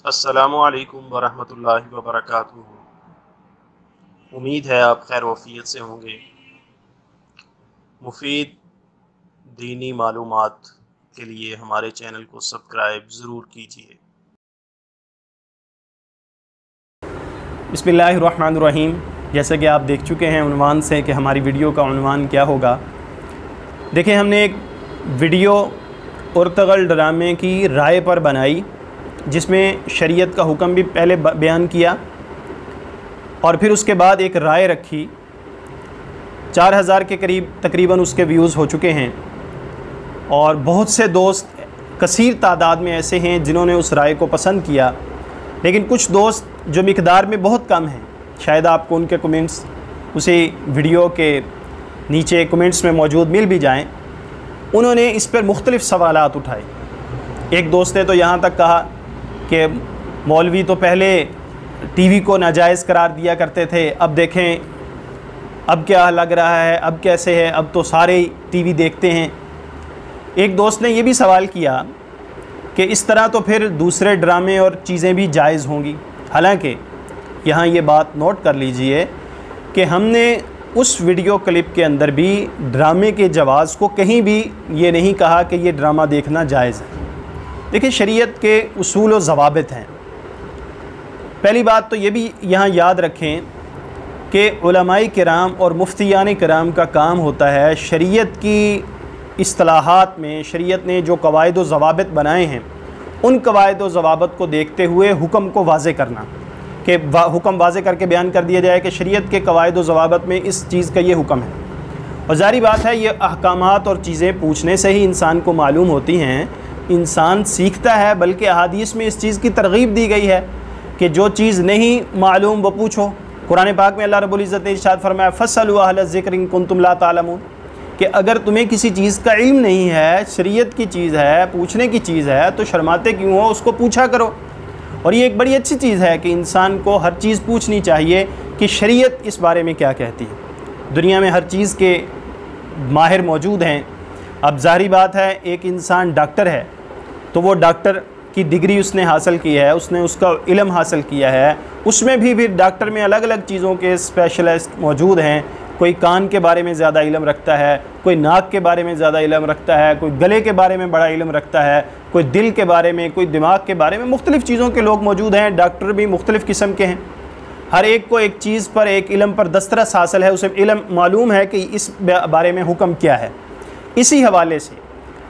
अस्सलामु अलैकुम वरहमतुल्लाहि वबरकातुहू। उम्मीद है आप खैर वफ़ियत से होंगे। मुफीद दीनी मालूमात के लिए हमारे चैनल को सब्सक्राइब ज़रूर कीजिए। बिस्मिल्लाहिर्रहमानिर्रहीम। जैसे कि आप देख चुके हैं उन्वान से कि हमारी वीडियो का उन्वान क्या होगा। देखिए, हमने एक वीडियो उर्तगल ड्रामे की राय पर बनाई जिसमें शरीयत का हुक्म भी पहले बयान किया और फिर उसके बाद एक राय रखी। 4000 के करीब तकरीबन उसके व्यूज़ हो चुके हैं और बहुत से दोस्त कसीर तादाद में ऐसे हैं जिन्होंने उस राय को पसंद किया, लेकिन कुछ दोस्त जो मिकदार में बहुत कम हैं, शायद आपको उनके कमेंट्स उसी वीडियो के नीचे कमेंट्स में मौजूद मिल भी जाएं, उन्होंने इस पर मुख्तलिफ़ सवालात उठाए। एक दोस्त ने तो यहाँ तक कहा कि मौलवी तो पहले टीवी को नाजायज़ करार दिया करते थे, अब देखें अब क्या लग रहा है, अब कैसे है, अब तो सारे टीवी देखते हैं। एक दोस्त ने ये भी सवाल किया कि इस तरह तो फिर दूसरे ड्रामे और चीज़ें भी जायज़ होंगी। हालांकि यहाँ ये बात नोट कर लीजिए कि हमने उस वीडियो क्लिप के अंदर भी ड्रामे के जवाज़ को कहीं भी ये नहीं कहा कि ये ड्रामा देखना जायज़ है। देखिए, शरीयत के उसूल व ज़वाबित हैं। पहली बात तो ये भी यहाँ याद रखें कि उलमाए किराम और मुफ्तियान किराम का काम होता है शरीयत की इस्तिलाहात में शरीयत ने जो कवायद व ज़वाबित बनाए हैं उन कवायद व ज़वाबित को देखते हुए हुक्म को वाज़े करना, कि हुक्म वाज़े करके बयान कर दिया जाए कि शरीयत के कवायद व ज़वाबित में इस चीज़ का ये हुक्म है। और ज़ाहिर बात है ये अहकामात और चीज़ें पूछने से ही इंसान को मालूम होती हैं, इंसान सीखता है। बल्कि अहादीस में इस चीज़ की तरगीब दी गई है कि जो चीज़ नहीं मालूम वो पूछो। कुरान पाक में अल्लाह रब्बुल इज़्ज़त ने इरशाद फरमाया फस्अलू अहल ज़िक्र इन कुंतुम ला तालमून, कि अगर तुम्हें किसी चीज़ का इल्म नहीं है, शरीयत की चीज़ है, पूछने की चीज़ है, तो शर्माते क्यों हो, उसको पूछा करो। और ये एक बड़ी अच्छी चीज़ है कि इंसान को हर चीज़ पूछनी चाहिए कि शरीयत इस बारे में क्या कहती है। दुनिया में हर चीज़ के माहिर मौजूद हैं। अब ज़ाहिर बात है एक इंसान डॉक्टर है तो वो डॉक्टर की डिग्री उसने हासिल की है, उसने उसका इल्म हासिल किया है, उसमें भी डॉक्टर में अलग अलग चीज़ों के स्पेशलिस्ट मौजूद हैं। कोई कान के बारे में ज़्यादा इल्म रखता है, कोई नाक के बारे में ज़्यादा इल्म रखता है, कोई गले के बारे में बड़ा इल्म रखता है, कोई दिल के बारे में, कोई दिमाग के बारे में, मुख्तलिफ़ चीज़ों के लोग मौजूद हैं। डॉक्टर भी मुख्तलिफ़ किस्म के हैं। हर एक को एक चीज़ पर, एक इल्म पर दस्तरस हासिल है, उसे इल्म मालूम है कि इस बारे में हुक्म क्या है। इसी हवाले से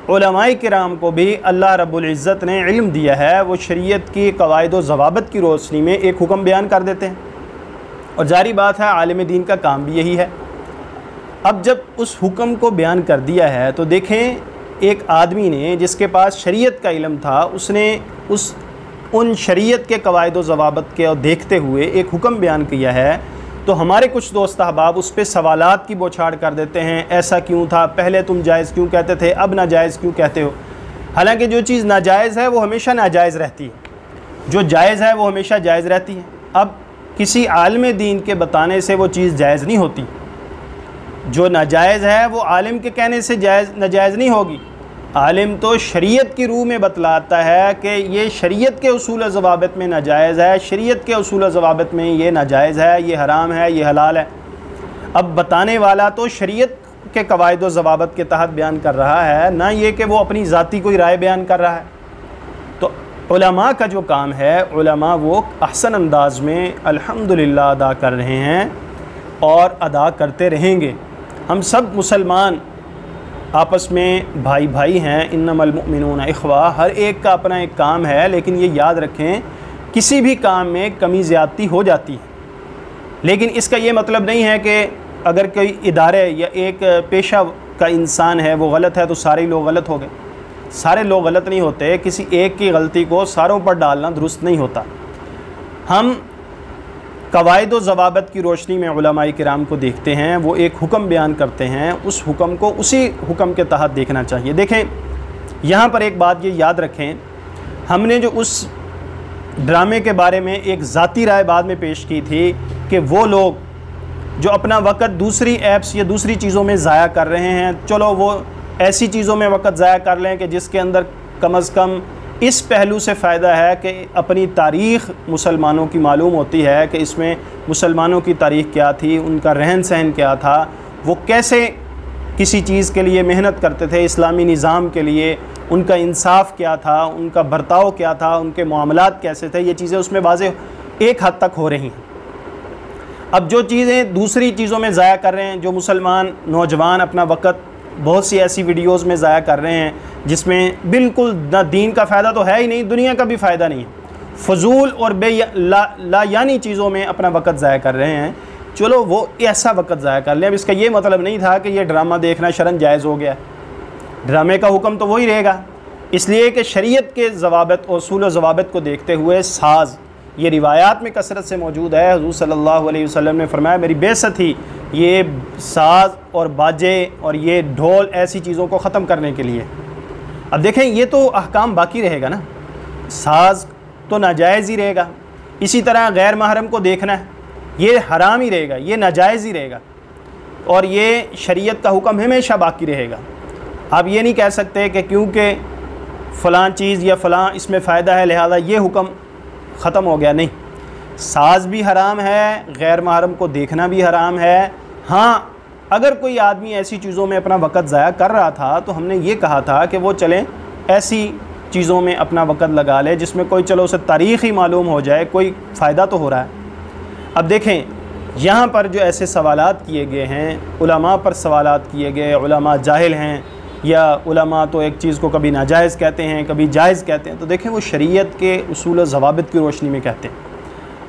उलमाए किराम को भी अल्लाह रब्बुल इज़्ज़त ने इल्म दिया है, वो शरीयत की कवायद व ज़वाबित की रोशनी में एक हुक्म बयान कर देते हैं। और जारी बात है आलिम दीन का काम भी यही है। अब जब उस हुक्म को बयान कर दिया है तो देखें, एक आदमी ने जिसके पास शरीयत का इल्म था, उसने उन शरीयत के कवायद व ज़वाबित के देखते हुए एक हुक्म बयान किया है। तो हमारे कुछ दोस्त अहबाब उस पर सवालात की बौछार कर देते हैं, ऐसा क्यों था, पहले तुम जायज़ क्यों कहते थे, अब नाजायज़ क्यों कहते हो। हालांकि जो चीज़ नाजायज़ है वो हमेशा नाजायज़ रहती है, जो जायज़ है वो हमेशा जायज़ रहती है। अब किसी आलिम दीन के बताने से वो चीज़ जायज़ नहीं होती। जो नाजायज़ है वो आलिम के कहने से नाजायज़ नहीं होगी। आलिम तो शरीयत की रूह में बतलाता है कि ये शरीयत के उसूल ज़वाबित में नाजायज़ है, शरीयत के उसूल ज़वाबित में ये नाजायज़ है, ये हराम है, ये हलाल है। अब बताने वाला तो शरीयत के कवायद व ज़वाबित के तहत बयान कर रहा है, ना ये कि वो अपनी ज़ाती कोई राय बयान कर रहा है। तो उलमा का जो काम है, उलमा वो अहसन अंदाज में अल्हम्दुलिल्लाह अदा कर रहे हैं और अदा करते रहेंगे। हम सब मुसलमान आपस में भाई भाई हैं, इन्नमल मुमिनून इख्वा। हर एक का अपना एक काम है, लेकिन ये याद रखें किसी भी काम में कमी ज़्यादती हो जाती है। लेकिन इसका ये मतलब नहीं है कि अगर कोई इदारे या एक पेशा का इंसान है वो गलत है तो सारे लोग गलत हो गए। सारे लोग गलत नहीं होते, किसी एक की गलती को सारों पर डालना दुरुस्त नहीं होता। हम कवायद व ज़वाबित की रोशनी में उलमाए किराम को देखते हैं, वो एक हुक्म बयान करते हैं, उस हुक्म को उसी हुक्म के तहत देखना चाहिए। देखें, यहाँ पर एक बात ये याद रखें, हमने जो उस ड्रामे के बारे में एक ज़ाती राय बाद में पेश की थी कि वो लोग जो अपना वक़्त दूसरी ऐप्स या दूसरी चीज़ों में ज़ाया कर रहे हैं, चलो वो ऐसी चीज़ों में वक़्त ज़ाया कर लें कि जिसके अंदर कम अज़ कम इस पहलू से फ़ायदा है कि अपनी तारीख़ मुसलमानों की मालूम होती है कि इसमें मुसलमानों की तारीख़ क्या थी, उनका रहन सहन क्या था, वो कैसे किसी चीज़ के लिए मेहनत करते थे, इस्लामी निज़ाम के लिए उनका इंसाफ क्या था, उनका बर्ताव क्या था, उनके मामलात कैसे थे, ये चीज़ें उसमें वाज़ेह एक हद तक हो रही हैं। अब जो चीज़ें दूसरी चीज़ों में ज़ाया कर रहे हैं, जो मुसलमान नौजवान अपना वक़्त बहुत सी ऐसी वीडियोस में ज़ाया कर रहे हैं जिसमें बिल्कुल ना दीन का फ़ायदा तो है ही नहीं, दुनिया का भी फ़ायदा नहीं है, फजूल और लायानी चीज़ों में अपना वक़्त ज़ाया कर रहे हैं। चलो वो ऐसा वक़्त ज़ाया कर लें। अब इसका ये मतलब नहीं था कि ये ड्रामा देखना शरन जायज़ हो गया। ड्रामे का हुक्म तो वही रहेगा, इसलिए कि शरीयत के ज़वाबित और उसूल व ज़वाबित को देखते हुए साज़ ये रिवायात में कसरत से मौजूद है। हुज़ूर सल्लल्लाहु अलैहि वसल्लम ने फरमाया मेरी बेइज्जत ही ये साज़ और बाजे और ये ढोल ऐसी चीज़ों को ख़त्म करने के लिए। अब देखें ये तो अहकाम बाकी रहेगा ना, साज़ तो नाजायज़ ही रहेगा, इसी तरह गैर महरम को देखना है ये हराम ही रहेगा, ये नाजायज़ ही रहेगा, और ये शरीयत का हुक्म हमेशा बाकी रहेगा। आप ये नहीं कह सकते कि क्योंकि फ़लाँ चीज़ या फ़लाँ इसमें फ़ायदा है लिहाजा ये हुक्म ख़त्म हो गया। नहीं, साज़ भी हराम है, गैर महरम को देखना भी हराम है। हाँ, अगर कोई आदमी ऐसी चीज़ों में अपना वक़्त ज़ाया कर रहा था तो हमने ये कहा था कि वो चलें ऐसी चीज़ों में अपना वक़्त लगा ले जिसमें कोई चलो उसे तारीख़ ही मालूम हो जाए, कोई फ़ायदा तो हो रहा है। अब देखें यहाँ पर जो ऐसे सवालात किए गए हैं, उलमा पर सवालात किए गए, उलमा जाहिल हैं या उलमा तो एक चीज़ को कभी नाजायज़ कहते हैं कभी जायज़ कहते हैं, तो देखें वो शरीयत के उसूल ज़वाबित की रोशनी में कहते हैं।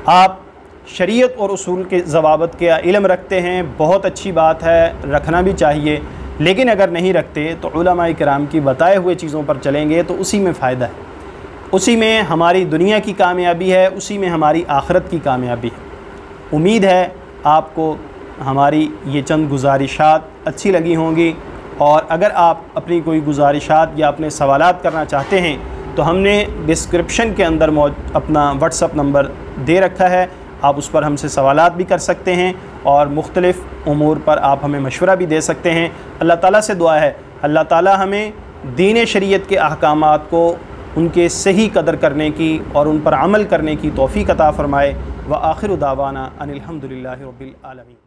आप शरीयत और उसूल के ज़वाबित के इल्म रखते हैं, बहुत अच्छी बात है, रखना भी चाहिए, लेकिन अगर नहीं रखते तो उलमा किराम की बताए हुए चीज़ों पर चलेंगे तो उसी में फ़ायदा है, उसी में हमारी दुनिया की कामयाबी है, उसी में हमारी आखिरत की कामयाबी है। उम्मीद है आपको हमारी ये चंद गुजारिशात अच्छी लगी होंगी, और अगर आप अपनी कोई गुजारिशात या अपने सवालात करना चाहते हैं तो हमने डिस्क्रिप्शन के अंदर अपना व्हाट्सअप नंबर दे रखा है, आप उस पर हमसे सवालात भी कर सकते हैं और मुख्तलिफ़ उमूर पर आप हमें मशवरा भी दे सकते हैं। अल्लाह ताला से दुआ है अल्लाह ताला हमें दीन शरीयत के अहकामात को उनके सही कदर करने की और उन पर अमल करने की तौफ़ीक़ अता फ़रमाए। व आखिर दावाना अनिल हम्दुलिल्लाहि रब्बिल आलमीन।